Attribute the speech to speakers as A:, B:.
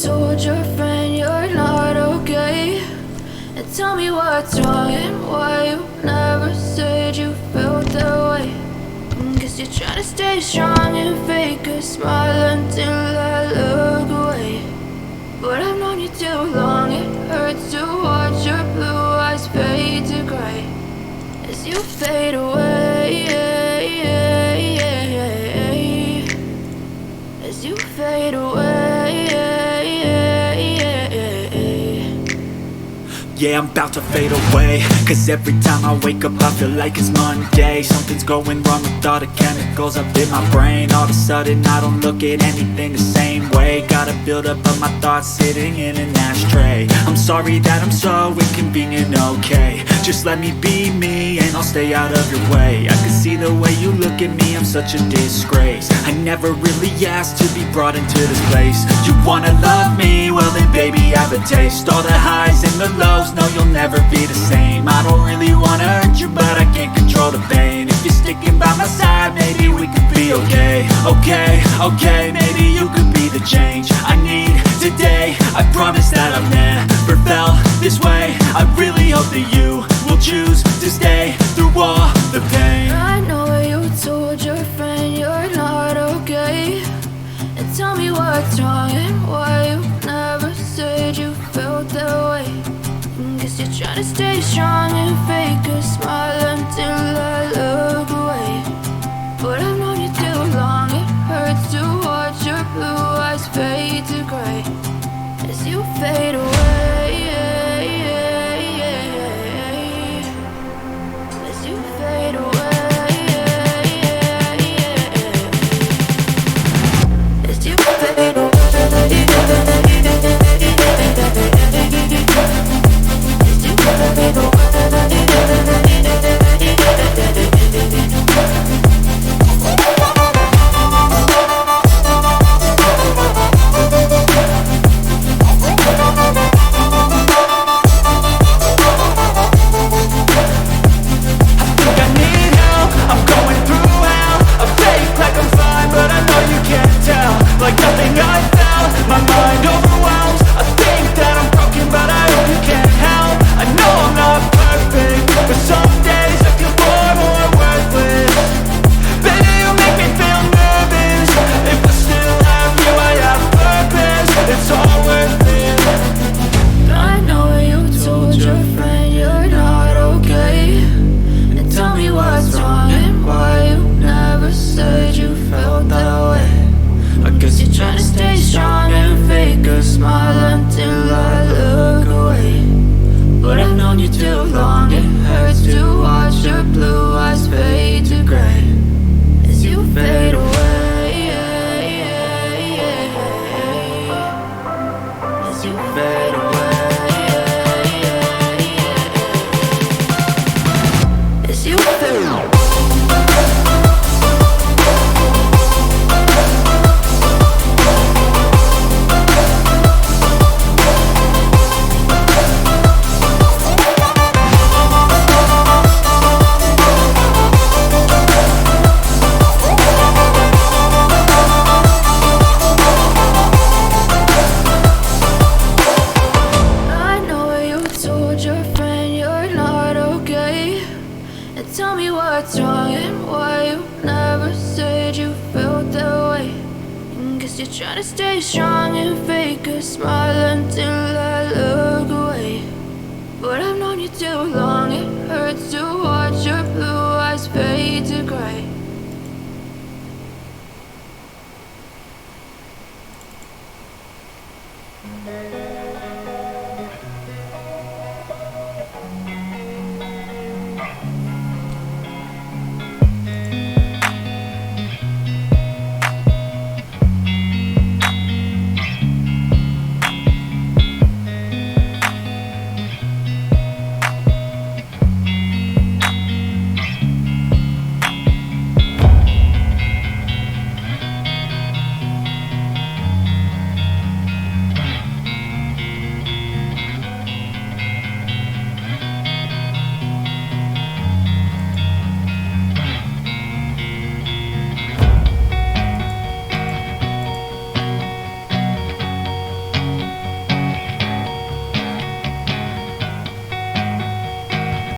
A: told your friend you're not okay? And tell me what's wrong and why you never said you felt that way. Guess you're trying to stay strong and fake a smile until I look away. But I've known you too long, it hurts to watch your blue eyes fade to gray as you fade away, as you fade away.
B: Yeah, I'm about to fade away, cause every time I wake up I feel like it's Monday. Something's going wrong with all the chemicals up in my brain. All of a sudden I don't look at anything the same way. Got a buildup of my thoughts sitting in an ashtray. I'm sorry that I'm so inconvenient, okay? Just let me be me and I'll stay out of your way. I can see the way you look at me, I'm such a disgrace. I never really asked to be brought into this place. You wanna love me? Well then baby have a taste. All the highs and the lows, no you'll never be the same. I don't really wanna hurt you but I can't control the pain. If you're sticking by my side maybe we could be okay. Okay, maybe you could be the change I need today. I promise that I've never felt this way. I really hope that you will choose to stay through all the pain.
A: I know you told your friend you're not okay. And tell me what's wrong and why you never said you felt that way. Guess you're trying to stay strong and fake a smile until I look away. But I've known you too long, it hurts to watch your blue eyes fade to gray as you fade away, as you fade away, as you fade away. Tell me what's wrong and why you never said you felt that way. Guess you're trying to stay strong and fake a smile until I look away. But I've known you too long, it hurts to watch your blue eyes fade to gray.